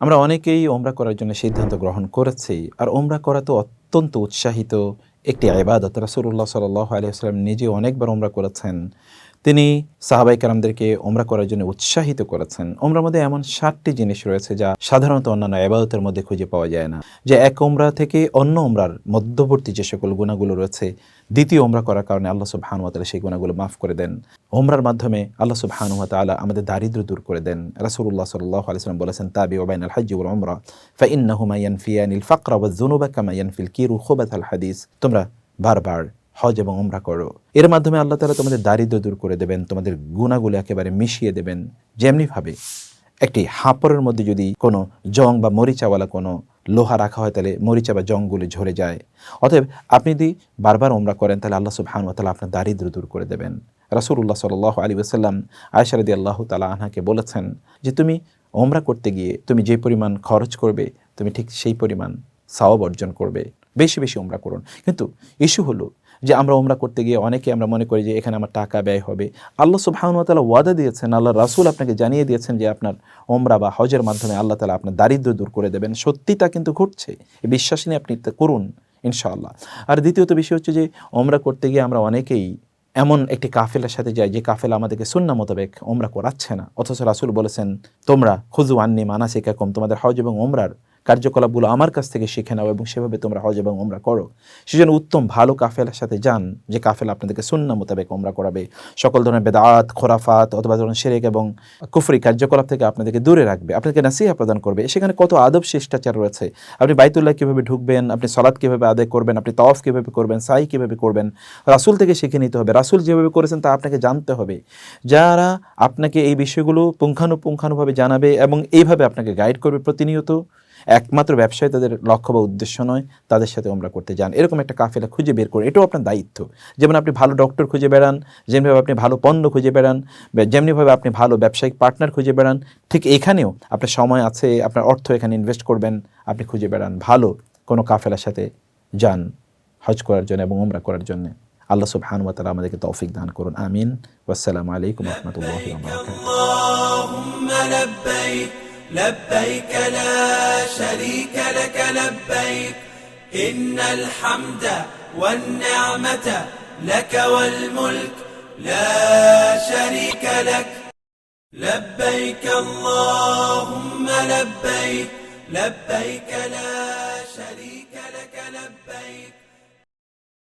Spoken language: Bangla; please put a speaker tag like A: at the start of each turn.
A: আমরা অনেকেই ওমরা করার জন্য সিদ্ধান্ত গ্রহণ করেছি। আর ওমরা করা তো অত্যন্ত উৎসাহিত একটি ইবাদত। রাসূলুল্লাহ সাল্লাল্লাহু আলাইহি ওয়াসাল্লাম নিজে অনেকবার ওমরা করেছেন। তিনি সাহাবায়ে কেরামদেরকে ওমরা করার জন্য উৎসাহিত করেছেন। ওমরার মধ্যে এমন ৭টি জিনিস রয়েছে যা সাধারণত অন্যান্য ইবাদতের মধ্যে খুঁজে পাওয়া যায় না। যে এক ওমরা থেকে অন্য ওমরার মধ্যবর্তী যে সকল গুনাহগুলো রয়েছে, দ্বিতীয় ওমরা করার কারণে আল্লাহ সুবহানাহু ওয়া তাআলা সেই গুনাহগুলো মাফ করে দেন। ওমরার মাধ্যমে আল্লাহ সুবহানাহু ওয়া তাআলা আমাদের দারিদ্র্য দূর করে দেন। রাসূলুল্লাহ সাল্লাল্লাহু আলাইহি ওয়াসাল্লাম বলেছেন, তাবিউ বাইনাল হজ্জি ওয়াল উমরা ফাইন্নাহুমা ইয়ানফিয়ানিল ফাকরা ওয়াজ যুনুবা কামা ইয়ানফিল কিরু খুবাথাল হাদিস। তোমরা বারবার হজ এবং ওমরা করো, এর মাধ্যমে আল্লাহ তাআলা তোমাদের দারিদ্র্য দূর করে দেবেন, তোমাদের গুনাহগুলো একেবারে মিশিয়ে দেবেন। যেমনিভাবে একটি হাঁপড়ের মধ্যে যদি কোনো জং বা মরিচাওয়ালা কোনো লোহা রাখা হয়, তাহলে মরিচা বা জংগুলো ঝরে যায়। অতএব আপনি যদি বারবার ওমরা করেন, তাহলে আল্লাহ সুবহানাহু ওয়া তাআলা আপনার দারিদ্র্য দূর করে দেবেন। রাসূলুল্লাহ সাল্লাল্লাহু আলাইহি ওয়াসাল্লাম আয়েশা রাদিয়াল্লাহু তাআলা আনহাকে বলেছেন যে, তুমি ওমরা করতে গিয়ে তুমি যে পরিমাণ খরচ করবে, তুমি ঠিক সেই পরিমাণ সওয়াব অর্জন করবে। বেশি বেশি ওমরা করুন। কিন্তু ইস্যু হলো যে আমরা ওমরা করতে গিয়ে অনেকে আমরা মনে করি যে এখানে আমার টাকা ব্যয় হবে। আল্লাহ সুবহানাহু ওয়া তাআলা ওয়াদা দিয়েছেন, আল্লাহর রাসূল আপনাকে জানিয়ে দিয়েছেন যে আপনার ওমরা বা হজের মাধ্যমে আল্লাহ তাআলা আপনার দারিদ্র্য দূর করে দেবেন। সত্যি তা কিন্তু ঘটছে। এই বিশ্বাস নিয়ে আপনি তা করুন ইনশাআল্লাহ। আর দ্বিতীয়ত বিষয় হচ্ছে যে ওমরা করতে গিয়ে আমরা অনেকেই এমন একটি কাফেলার সাথে যাই যে কাফেলা আমাদেরকে সুন্নাহ মোতাবেক ওমরা করাচ্ছে না। অথচ রাসূল বলেছেন, তোমরা খুযু আন্নী মানাসিকাকুম, তোমাদের হজ এবং ওমরার কার্যকলাপগুলো আমার কাছ থেকে শিখে নাও এবং সেভাবে তোমরা হজ এবং ওমরা করো। সেজন্য উত্তম ভালো কাফেলার সাথে যান, যে কাফেলা আপনাদেরকে সুন্নাহ মোতাবেক ওমরা করাবে, সকল ধরনের বেদাত, খোরাফাত অথবা ধরুন শিরক এবং কুফরি কার্যকলাপ থেকে আপনাদেরকে দূরে রাখবে, আপনাদেরকে নাসিহা প্রদান করবে। সেখানে কত আদব শিষ্টাচার রয়েছে। আপনি বাইতুল্লাহ কীভাবে ঢুকবেন, আপনি সালাত কীভাবে আদায় করবেন, আপনি তাওয়াফ কীভাবে করবেন, সাই কীভাবে করবেন, রাসূল থেকে শিখে নিতে হবে। রাসূল যেভাবে করেছেন তা আপনাকে জানতে হবে। যারা আপনাকে এই বিষয়গুলো পুঙ্খানুপুঙ্খানুভাবে জানাবে এবং এইভাবে আপনাকে গাইড করবে প্রতিনিয়ত, একমাত্র ব্যবসায় তাদের লক্ষ্য বা উদ্দেশ্য নয়, তাদের সাথে ওমরা করতে যান। এরকম একটা কাফেলা খুঁজে বের করুন, এটাও আপনার দায়িত্ব। যেমন আপনি ভালো ডক্টর খুঁজে বেড়ান, যেমনিভাবে আপনি ভালো পণ্য খুঁজে বেড়ান, যেমনিভাবে আপনি ভালো ব্যবসায়িক পার্টনার খুঁজে বেড়ান, ঠিক এখানেও আপনার সময় আছে, আপনার অর্থ এখানে ইনভেস্ট করবেন, আপনি খুঁজে বেড়ান ভালো কোনো কাফেলার সাথে যান হজ করার জন্য এবং ওমরা করার জন্য। আল্লাহ সুবহানাহু ওয়া তাআলা আমাদেরকে তৌফিক দান করুন। আমিন। ওয়াসসালামু আলাইকুম ওয়া রাহমাতুল্লাহি ওয়া বারাকাতুহু।
B: لبيك لا شريك لك لبيك إن الحمد والنعمة لك والملك لا شريك لك لبيك اللهم لبيك لبيك لا شريك